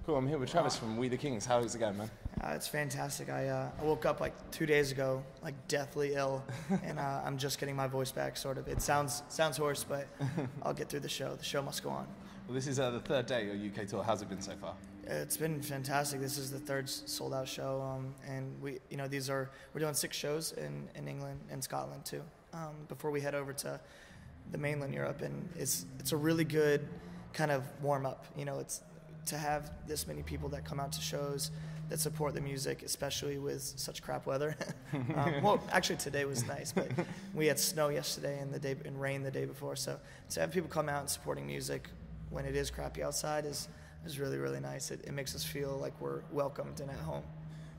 Cool, I'm here with Travis from We the Kings. How's it going, man? It's fantastic. I woke up like 2 days ago, like deathly ill, and I'm just getting my voice back, sort of. It sounds hoarse, but I'll get through the show. The show must go on. Well, this is the third day of your UK tour. How's it been so far? It's been fantastic. This is the third sold-out show, and we're doing 6 shows in England and Scotland too, before we head over to the mainland Europe, and it's a really good kind of warm-up. It's to have this many people that come out to shows that support the music, especially with such crap weather. Well, actually today was nice, but we had snow yesterday and rain the day before. So to have people come out and supporting music when it is crappy outside is really, really nice. It makes us feel like we're welcomed and at home.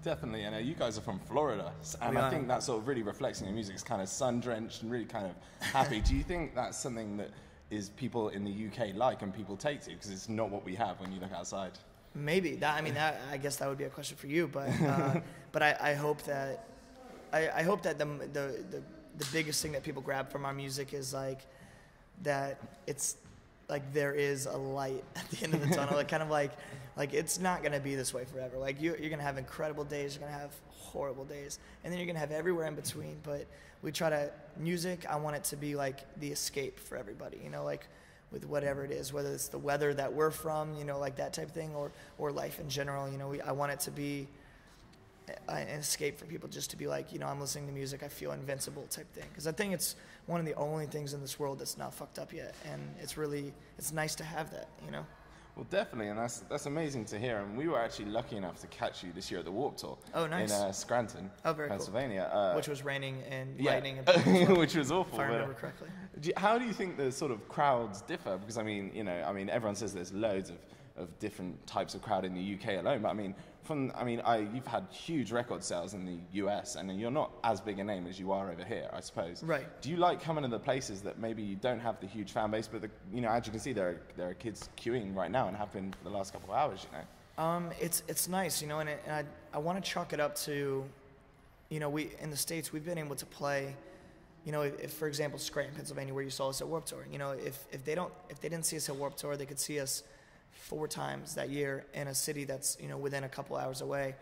Definitely, and you guys are from Florida, and I think that sort of really reflects in your music. It's kind of sun-drenched and really kind of happy. Do you think that's something that is people in the UK like and people take to, because it's not what we have when you look outside? Maybe I guess that would be a question for you, but but I hope that the biggest thing that people grab from our music is like that it's like there is a light at the end of the tunnel. Like kind of like it's not gonna be this way forever. Like you're gonna have incredible days, you're gonna have horrible days, and then you're gonna have everywhere in between. But we try to music. I want it to be like the escape for everybody. Like with whatever it is, whether it's the weather that we're from, like that type of thing, or life in general. I want it to be an escape for people, just to be like, I'm listening to music, I feel invincible type thing. Because I think it's one of the only things in this world that's not fucked up yet, and it's nice to have that. Well, definitely, and that's amazing to hear. And we were actually lucky enough to catch you this year at the Warped Tour. Oh, nice. In Scranton, Pennsylvania. Cool. Which was raining and lightning. And which was awful. If I remember correctly. How do you think the sort of crowds differ? Because everyone says there's loads of different types of crowd in the UK alone, but you've had huge record sales in the US, and you're not as big a name as you are over here, I suppose. Right. Do you like coming to the places that maybe you don't have the huge fan base, but as you can see, there are kids queuing right now and have been for the last couple of hours, It's nice, and I want to chalk it up to, we in the States we've been able to play. If for example Scranton, Pennsylvania, where you saw us at Warped Tour, if they didn't see us at Warped Tour, they could see us 4 times that year in a city that's within a couple hours away.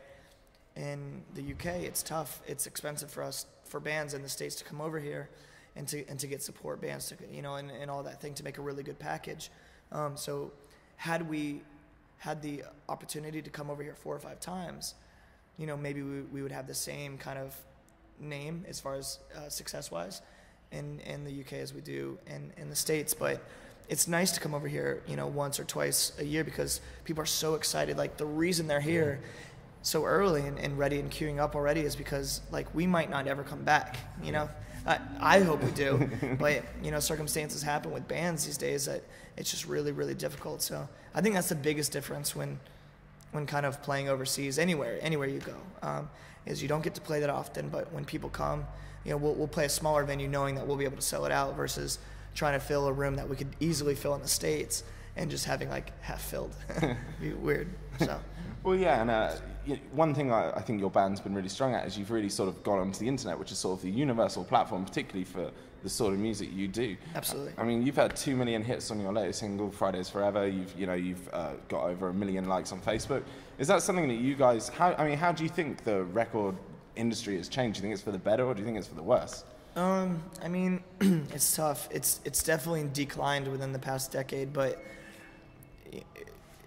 In the UK, it's tough. It's expensive for bands in the States to come over here and to get support bands to and all that thing to make a really good package. So had we had the opportunity to come over here 4 or 5 times, maybe we would have the same kind of name as far as success-wise in the UK as we do in the States. But it's nice to come over here, once or twice a year, because people are so excited. Like the reason they're here so early and ready and queuing up already is because like we might not ever come back. I hope we do, but circumstances happen with bands these days that it's just really, really difficult. So I think that's the biggest difference when kind of playing overseas, anywhere you go, is you don't get to play that often. But when people come, we'll play a smaller venue knowing that we'll be able to sell it out versus trying to fill a room that we could easily fill in the States and just having like half filled. Be weird. So. Well, yeah, and one thing I think your band's been really strong at is you've really sort of gone onto the internet, which is sort of the universal platform, particularly for the sort of music you do. Absolutely. You've had 2 million hits on your latest single, Fridays Forever. You've got over 1 million likes on Facebook. Is that something that you guys? How do you think the record industry has changed? Do you think it's for the better, or do you think it's for the worse? It's tough. It's definitely declined within the past decade, but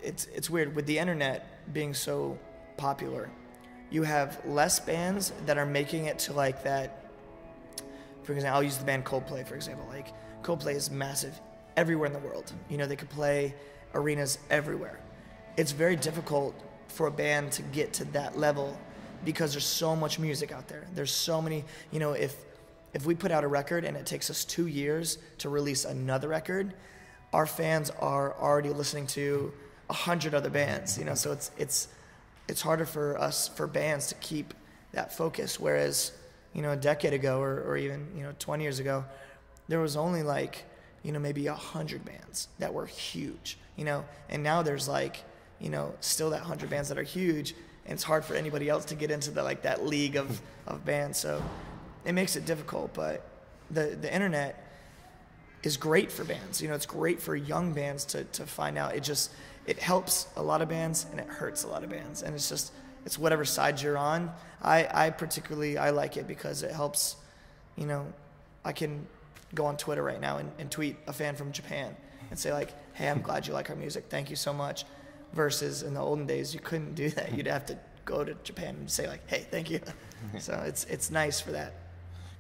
it's weird with the internet being so popular. You have less bands that are making it to like that. For example, I'll use the band Coldplay, for example. Like Coldplay is massive everywhere in the world. They could play arenas everywhere. It's very difficult for a band to get to that level because there's so much music out there. There's so many, if we put out a record and it takes us 2 years to release another record, our fans are already listening to 100 other bands, so it's harder for bands to keep that focus. Whereas, a decade ago or even, 20 years ago, there was only like, maybe 100 bands that were huge, and now there's like, still that 100 bands that are huge, and it's hard for anybody else to get into that league of bands. So it makes it difficult, but the internet is great for bands. It's great for young bands to find out. it helps a lot of bands and it hurts a lot of bands, and it's whatever side you're on. I particularly like it because it helps. You know, I can go on Twitter right now and tweet a fan from Japan and say like, hey, I'm glad you like our music, thank you so much. Versus in the olden days, you couldn't do that. You'd have to go to Japan and say like, hey, thank you. So it's nice for that.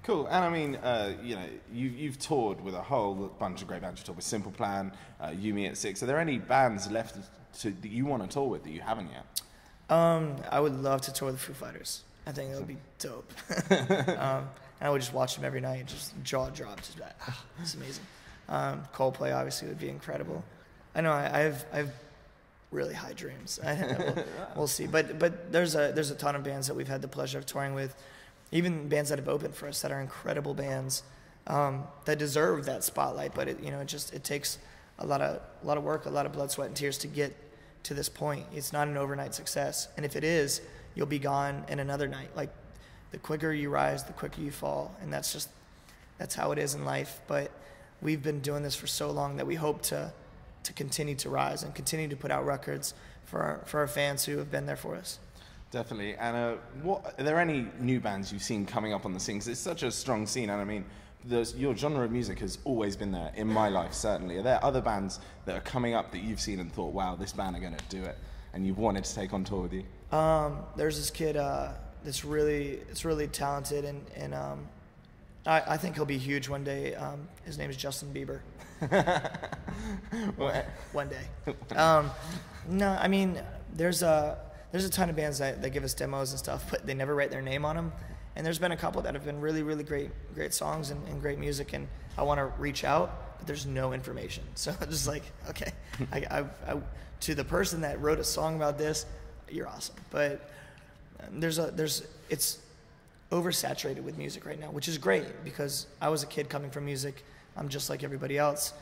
Cool. And I mean, you know, you've toured with a whole bunch of great bands. You toured with Simple Plan, You Me at Six. Are there any bands left that you want to tour with that you haven't yet? I would love to tour with Foo Fighters. I think that would be dope. And I would just watch them every night, just jaw drop, just like, it's amazing. Coldplay obviously would be incredible. I know I have really high dreams. We'll see. But there's a ton of bands that we've had the pleasure of touring with, even bands that have opened for us that are incredible bands that deserve that spotlight. But it takes a lot of work, a lot of blood, sweat, and tears to get to this point. It's not an overnight success, and if it is, you'll be gone in another night. Like, the quicker you rise, the quicker you fall, and that's how it is in life. But we've been doing this for so long that we hope to continue to rise and continue to put out records for our fans who have been there for us. Definitely. And are there any new bands you've seen coming up on the scene? 'Cause it's such a strong scene, and I mean, your genre of music has always been there in my life, certainly. Are there other bands that are coming up that you've seen and thought, wow, this band are going to do it, and you've wanted to take on tour with you? There's this kid that's really talented, and I think he'll be huge one day. His name is Justin Bieber. One day. No, I mean, there's a ton of bands that give us demos and stuff, but they never write their name on them. And there's been a couple that have been really, really great songs and great music, and I want to reach out, but there's no information. So I'm just like, okay, I to the person that wrote a song about this, you're awesome. But it's oversaturated with music right now, which is great because I was a kid coming from music. I'm just like everybody else.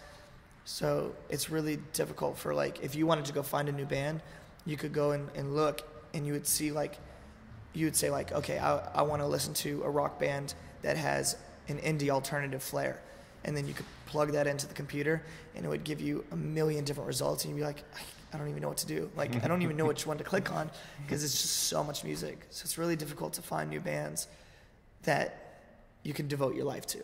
So it's really difficult for, like, if you wanted to go find a new band, you could go and look, and you would say like, okay, I want to listen to a rock band that has an indie alternative flair. And then you could plug that into the computer, and it would give you a million different results, and you'd be like, I don't even know what to do. Like, I don't even know which one to click on because it's just so much music. So it's really difficult to find new bands that you can devote your life to.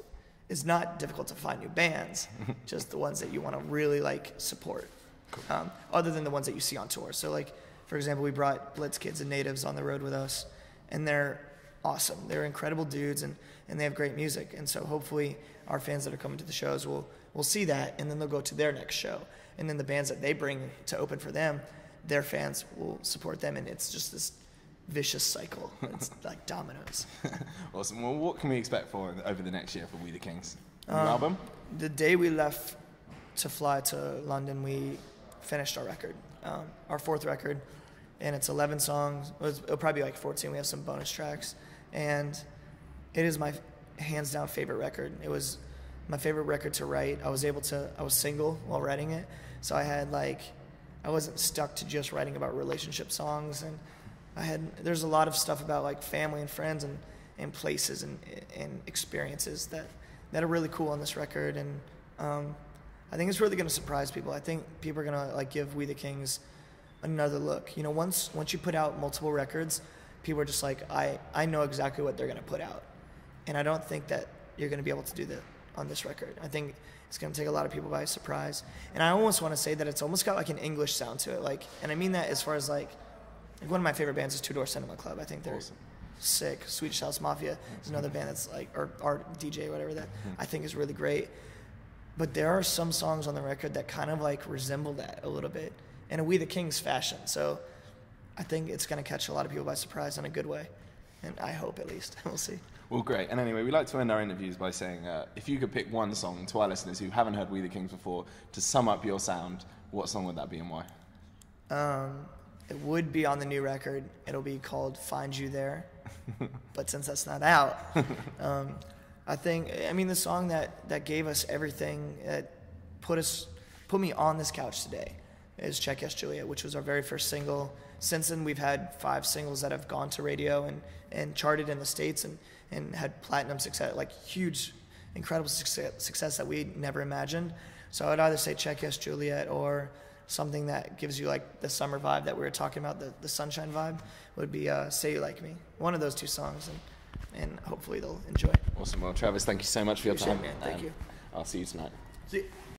It's not difficult to find new bands, just the ones that you want to really, like, support, cool. Other than the ones that you see on tour. So, like, for example, we brought Blitz Kids and Natives on the road with us, and they're awesome. They're incredible dudes, and they have great music. And so hopefully our fans that are coming to the shows will see that, and then they'll go to their next show. And then the bands that they bring to open for them, their fans will support them, and it's just this vicious cycle. It's like dominoes. Awesome. Well, what can we expect over the next year for We the Kings? New album? The day we left to fly to London, we finished our record, our fourth record, and it's 11 songs. It'll probably be like 14. We have some bonus tracks, and it is my hands down favorite record. It was my favorite record to write. I was single while writing it, so I wasn't stuck to just writing about relationship songs, and there's a lot of stuff about, like, family and friends and places and experiences that are really cool on this record, and I think it's really going to surprise people. I think people are going to, like, give We the Kings another look. You know, once you put out multiple records, people are just like, I know exactly what they're going to put out, and I don't think that you're going to be able to do that on this record. I think it's going to take a lot of people by surprise, and I almost want to say that it's almost got, like, an English sound to it, like, and I mean that as far as, like one of my favorite bands is Two Door Cinema Club. I think they're awesome. Sick. Swedish House Mafia is another band that's, like, or Art DJ, whatever, that I think is really great. But there are some songs on the record that kind of, like, resemble that a little bit in a We the Kings fashion. So I think it's going to catch a lot of people by surprise in a good way, and I hope, at least. We'll see. Well, great. And anyway, we like to end our interviews by saying, if you could pick one song to our listeners who haven't heard We the Kings before to sum up your sound, what song would that be and why? It would be on the new record. It'll be called Find You There. But since that's not out, I mean, the song that gave us everything, that put me on this couch today, is Check Yes Juliet, which was our very first single. Since then, we've had 5 singles that have gone to radio and charted in the States and had platinum success, like huge, incredible success that we never imagined. So I would either say Check Yes Juliet or something that gives you like the summer vibe that we were talking about, the sunshine vibe, would be Say You Like Me. One of those two songs, and hopefully they'll enjoy. Awesome. Well, Travis, thank you so much for your time. Man. Thank you. I'll see you tonight. See you.